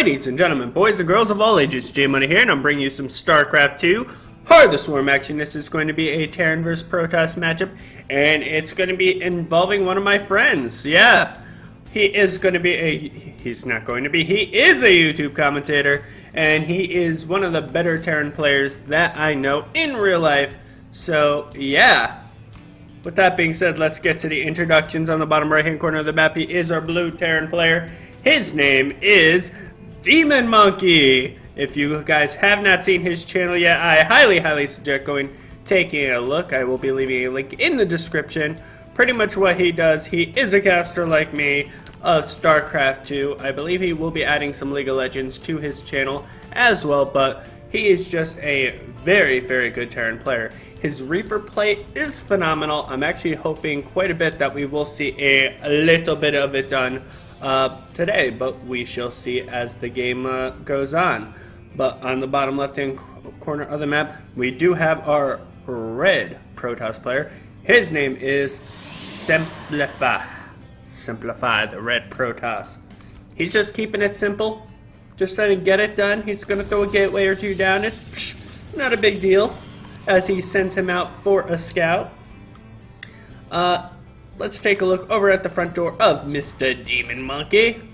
Ladies and gentlemen, boys and girls of all ages, J-Money here, and I'm bringing you some StarCraft 2 Heart of the Swarm action. This is going to be a Terran vs. Protoss matchup, and it's going to be involving one of my friends. Yeah, he is a YouTube commentator, and he is one of the better Terran players that I know in real life. So, yeah. With that being said, let's get to the introductions. On the bottom right hand corner of the map, he is our blue Terran player. His name is DemonMonkey. If you guys have not seen his channel yet, I highly suggest taking a look. I will be leaving a link in the description. Pretty much what he does, he is a caster like me of StarCraft 2. I believe he will be adding some League of Legends to his channel as well, but he is just a very good Terran player. His Reaper play is phenomenal. I'm actually hoping quite a bit that we will see a little bit of it done today, but we shall see as the game goes on. But on the bottom left hand corner of the map, we do have our red Protoss player. His name is Semplifi. Semplifi, the red Protoss. He's just keeping it simple, just trying to get it done. He's going to throw a gateway or two down it. Not a big deal, as he sends him out for a scout. Let's take a look over at the front door of Mr. DemonMonkey.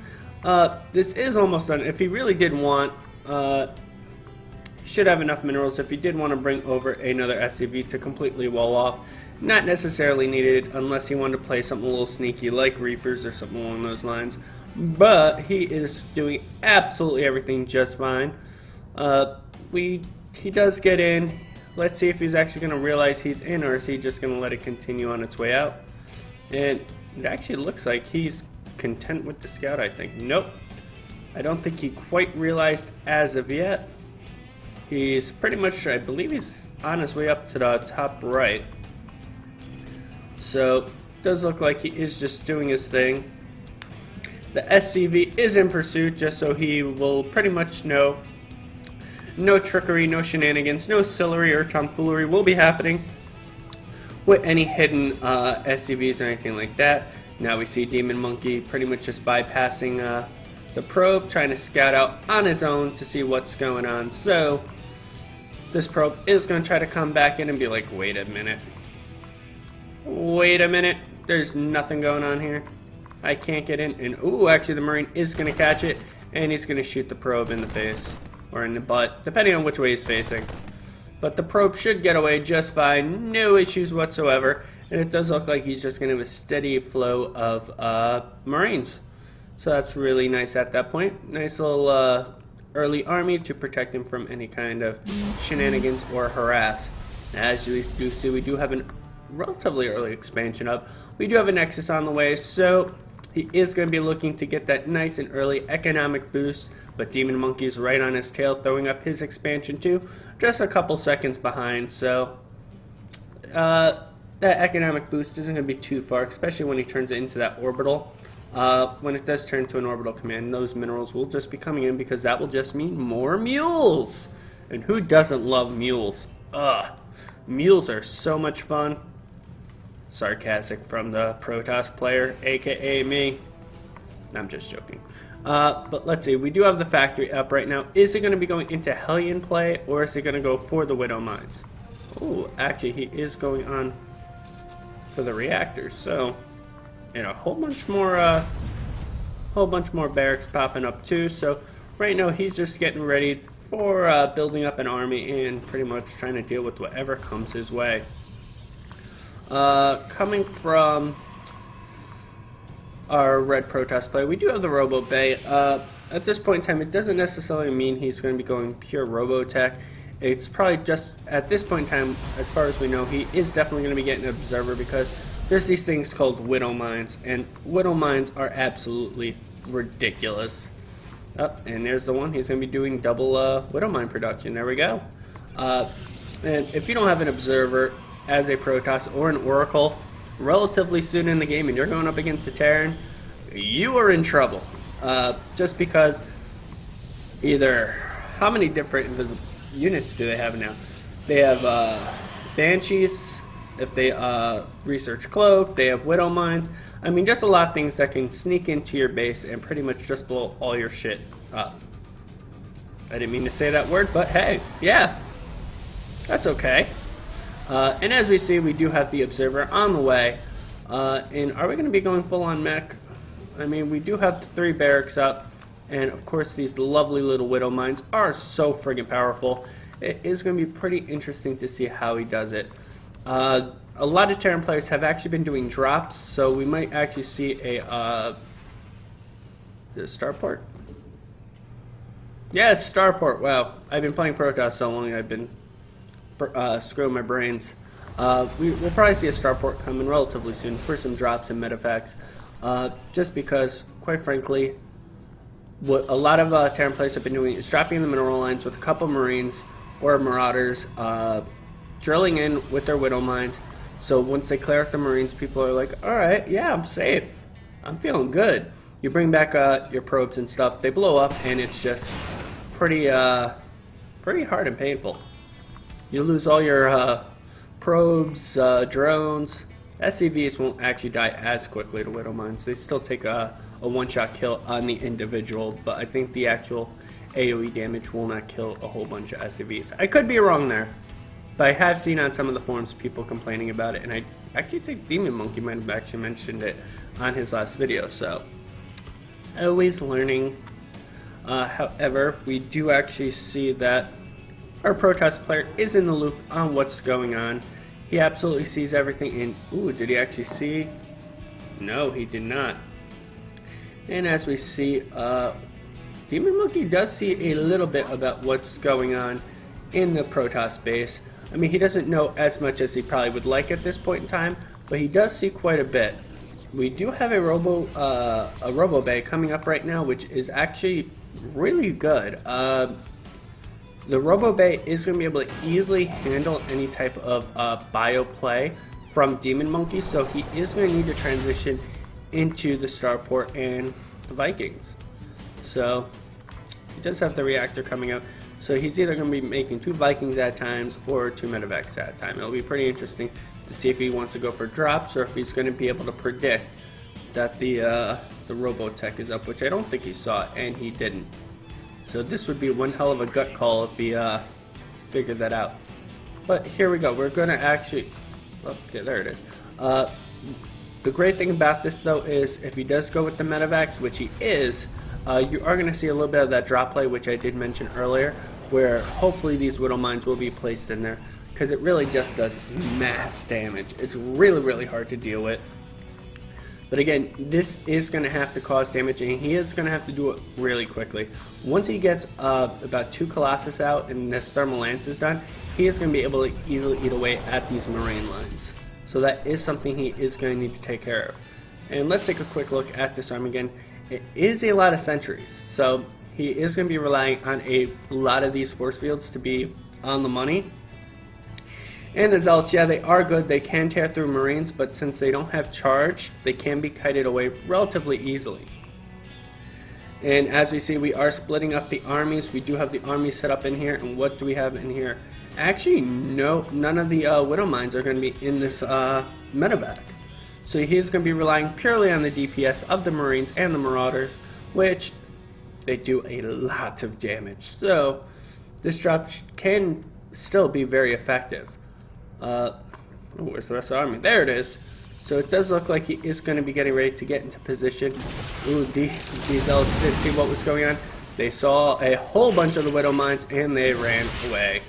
This is almost done. If he really did want, he should have enough minerals. If he did want to bring over another SCV to completely wall off, not necessarily needed unless he wanted to play something a little sneaky like Reapers or something along those lines. But he is doing absolutely everything just fine. He does get in. Let's see if he's actually going to realize he's in, or is he just going to let it continue on its way out. And it actually looks like he's content with the scout, I think. Nope. I don't think he quite realized as of yet. He's pretty much, I believe he's on his way up to the top right. So, it does look like he is just doing his thing. The SCV is in pursuit, just so he will pretty much know no trickery, no shenanigans, no sillery or tomfoolery will be happening with any hidden SCVs or anything like that. Now we see DemonMonkey pretty much just bypassing the probe, trying to scout out on his own to see what's going on. So this probe is going to try to come back in and be like, wait a minute, there's nothing going on here. I can't get in. And ooh, actually the Marine is going to catch it, and he's going to shoot the probe in the face or in the butt, depending on which way he's facing. But the probe should get away just fine, no issues whatsoever, and it does look like he's just going to have a steady flow of Marines. So that's really nice at that point. Nice little early army to protect him from any kind of shenanigans or harass. As you do see, we do have a relatively early expansion up. We do have a Nexus on the way, so he is going to be looking to get that nice and early economic boost, but DemonMonkey's right on his tail, throwing up his expansion too, just a couple seconds behind. So that economic boost isn't going to be too far, especially when he turns it into that orbital. When it does turn to an orbital command, those minerals will just be coming in, because that will just mean more mules. And who doesn't love mules? Mules are so much fun. Sarcastic from the Protoss player, aka me. I'm just joking. But let's see, we do have the factory up right now. Is it going to be going into Helium play, or is it going to go for the Widow Mines? Oh, actually he is going on for the reactors. So, you know, a whole bunch more barracks popping up too. So right now he's just getting ready for building up an army and pretty much trying to deal with whatever comes his way. Coming from our red Protoss play, we do have the Robo Bay. At this point in time, it doesn't necessarily mean he's going to be going pure Robotech. It's probably just, at this point in time, as far as we know, he is definitely going to be getting an Observer, because there's these things called Widow Mines, and Widow Mines are absolutely ridiculous. And there's the one. He's going to be doing double Widow Mine production. There we go. And if you don't have an Observer as a Protoss or an Oracle relatively soon in the game, and you're going up against a Terran, you are in trouble. Just because either, how many different invisible units do they have now? They have Banshees, if they research Cloak, they have Widow Mines. I mean, just a lot of things that can sneak into your base and pretty much just blow all your shit up. I didn't mean to say that word, but hey, yeah, that's okay. And as we see, we do have the Observer on the way. And are we going to be going full on mech? I mean, we do have the 3 barracks up. And of course, these lovely little Widow Mines are so friggin' powerful. It is going to be pretty interesting to see how he does it. A lot of Terran players have actually been doing drops, so we might actually see a Starport? Yes, Starport. Wow, I've been playing Protoss so long, I've been screwing my brains. We'll probably see a Starport coming relatively soon for some drops and medevacts. Just because, quite frankly, what a lot of Terran players have been doing is dropping the mineral lines with a couple Marines or Marauders, drilling in with their Widow Mines. So once they clear out the Marines, people are like, alright, yeah, I'm safe. I'm feeling good. You bring back your probes and stuff, they blow up, and it's just pretty hard and painful. You lose all your probes, drones. SCVs won't actually die as quickly to Widow Mines. They still take a one-shot kill on the individual, but I think the actual AoE damage will not kill a whole bunch of SCVs. I could be wrong there, but I have seen on some of the forums people complaining about it, and I actually think DemonMonkey might have actually mentioned it on his last video, so always learning. However, we do actually see that our Protoss player is in the loop on what's going on. He absolutely sees everything in. Ooh, did he actually see? No, he did not. And as we see, DemonMonkey does see a little bit about what's going on in the Protoss base. I mean, he doesn't know as much as he probably would like at this point in time, but he does see quite a bit. We do have a Robo Bay coming up right now, which is actually really good. The Robo Bay is going to be able to easily handle any type of bio play from DemonMonkey, so he is going to need to transition into the Starport and the Vikings. So he does have the reactor coming up, so he's either going to be making 2 Vikings at times or 2 medevacs at a time. It'll be pretty interesting to see if he wants to go for drops or if he's going to be able to predict that the Robotech is up, which I don't think he saw, and he didn't. So this would be one hell of a gut call if he figured that out. But here we go. We're going to actually... Okay, there it is. The great thing about this, though, is if he does go with the medevacs, which he is, you are going to see a little bit of that drop play, which I did mention earlier, where hopefully these Widow Mines will be placed in there, because it really just does mass damage. It's really, really hard to deal with. But again, this is going to have to cause damage, and he is going to have to do it really quickly. Once he gets about 2 Colossus out and this Thermal Lance is done, he is going to be able to easily eat away at these Marine lines. So that is something he is going to need to take care of. And let's take a quick look at this arm again. It is a lot of sentries, so he is going to be relying on a lot of these force fields to be on the money. And the Zealots, yeah, they are good. They can tear through Marines, but since they don't have charge, they can be kited away relatively easily. And as we see, we are splitting up the armies. We do have the armies set up in here, and what do we have in here? Actually, no, none of the Widow Mines are going to be in this medevac. So he's going to be relying purely on the DPS of the Marines and the Marauders, which they do a lot of damage. So this drop can still be very effective. Where's the rest of the army? There it is. So it does look like he is going to be getting ready to get into position. Ooh, these Zealots did see what was going on. They saw a whole bunch of the Widow Mines and they ran away.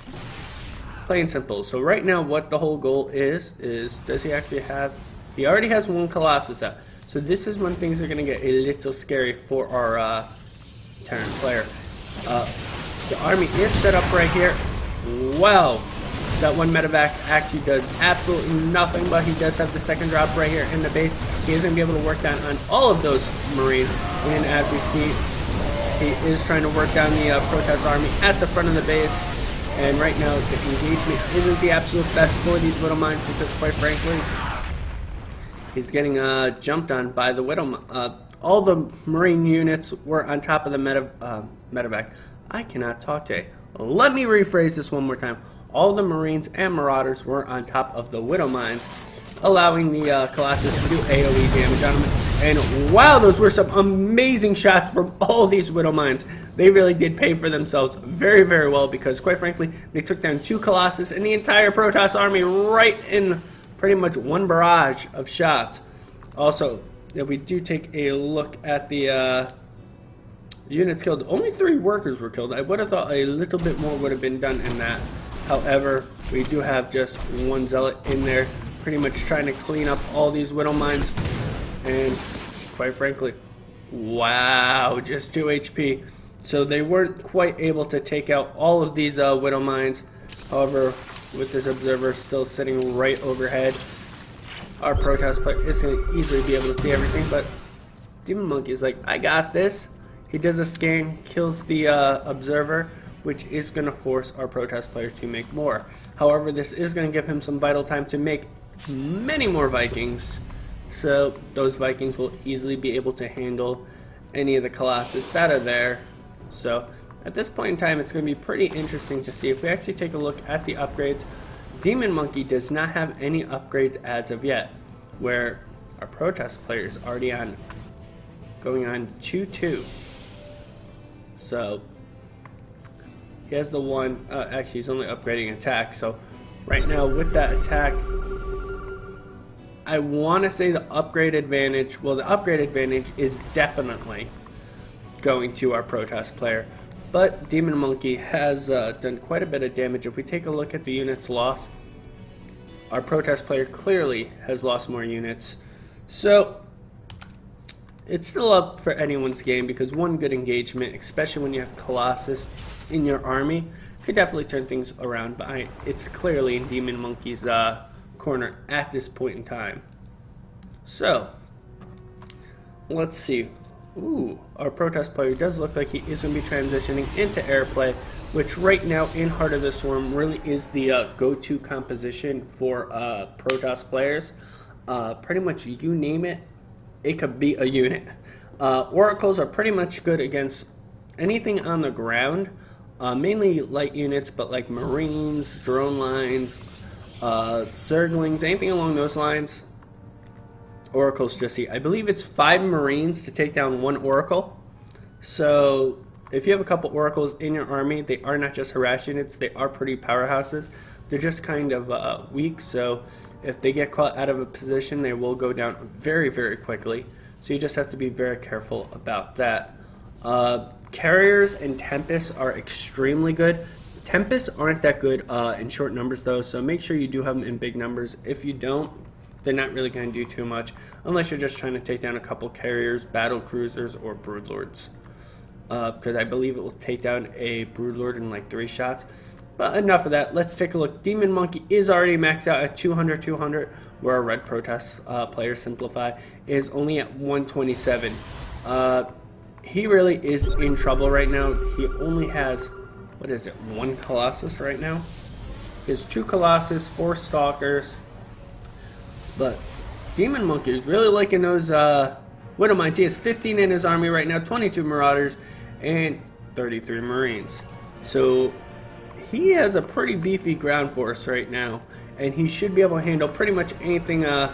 Plain simple. So right now what the whole goal is does he actually have... He already has 1 Colossus out. So this is when things are going to get a little scary for our Terran player. The army is set up right here. Wow. That 1 medevac actually does absolutely nothing, but he does have the 2nd drop right here in the base. He is going to be able to work down on all of those Marines, and as we see, he is trying to work down the Protoss army at the front of the base, and right now the engagement isn't the absolute best for these Widow Mines because, quite frankly, he's getting jumped on by the Widow. All the Marine units were on top of the medevac. I cannot talk today. Let me rephrase this one more time. All the Marines and Marauders were on top of the Widow Mines, allowing the Colossus to do AoE damage on them. And wow, those were some amazing shots from all these Widow Mines. They really did pay for themselves very, very well, because quite frankly, they took down 2 Colossus and the entire Protoss army right in pretty much one barrage of shots. Also, if we do take a look at the units killed, only 3 workers were killed. I would have thought a little bit more would have been done in that. However, we do have just 1 Zealot in there, pretty much trying to clean up all these Widow Mines. And quite frankly, wow, just 2 HP. So they weren't quite able to take out all of these Widow Mines. However, with this observer still sitting right overhead, our Protoss player is going to easily be able to see everything. But DemonMonkey is like, I got this. He does a scan, kills the observer, which is going to force our Protoss player to make more. However, this is going to give him some vital time to make many more Vikings. So those Vikings will easily be able to handle any of the Colossus that are there. So at this point in time, it's going to be pretty interesting to see. If we actually take a look at the upgrades, DemonMonkey does not have any upgrades as of yet, where our Protoss player is already going on 2-2. So he has the one, actually he's only upgrading attack. So right now with that attack, I want to say the upgrade advantage, well, the upgrade advantage is definitely going to our Protoss player. But DemonMonkey has done quite a bit of damage. If we take a look at the units lost, our Protoss player clearly has lost more units. So it's still up for anyone's game, because one good engagement, especially when you have Colossus in your army, could definitely turn things around. But it's clearly in DemonMonkey's corner at this point in time. So let's see. Ooh, our Protoss player does look like he is going to be transitioning into airplay, which right now in Heart of the Swarm really is the go-to composition for Protoss players. Pretty much you name it, it could be a unit. Oracles are pretty much good against anything on the ground, mainly light units, but like Marines, drone lines, Zerglings, anything along those lines. Oracles just see. I believe it's 5 Marines to take down 1 Oracle. So if you have a couple Oracles in your army, they are not just harass units, they are pretty powerhouses. They're just kind of weak, so if they get caught out of a position, they will go down very, very quickly. So you just have to be very careful about that. Carriers and Tempests are extremely good. Tempests aren't that good in short numbers though, so make sure you do have them in big numbers. If you don't, they're not really going to do too much, unless you're just trying to take down a couple carriers, battle cruisers, or broodlords. Because I believe it will take down a broodlord in like 3 shots. But enough of that. Let's take a look. DemonMonkey is already maxed out at 200, where our red Protoss player Semplifi is only at 127. He really is in trouble right now. He only has, what is it, 1 Colossus right now? He has 2 Colossus, 4 Stalkers. But DemonMonkey is really liking those Widow Mines. He has 15 in his army right now, 22 Marauders, and 33 Marines. So he has a pretty beefy ground force right now, and he should be able to handle pretty much anything at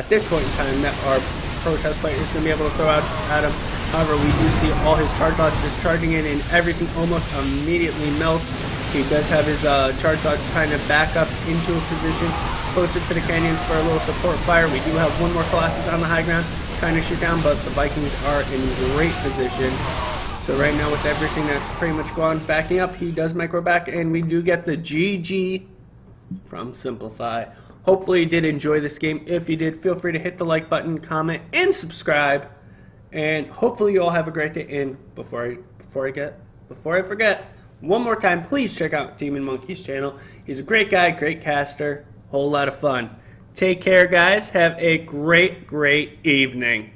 this point in time that our Protoss player is going to be able to throw out at him. However, we do see all his charge lots just charging in, and everything almost immediately melts. He does have his charge lots trying to back up into a position closer to the canyons for a little support fire. We do have 1 more Colossus on the high ground trying to shoot down, but the Vikings are in great position. So right now with everything that's pretty much gone backing up, he does micro back, and we do get the GG from Semplifi. Hopefully you did enjoy this game. If you did, feel free to hit the like button, comment, and subscribe. And hopefully you all have a great day. And before I forget, one more time, please check out DemonMonkey's channel. He's a great guy, great caster, whole lot of fun. Take care, guys. Have a great evening.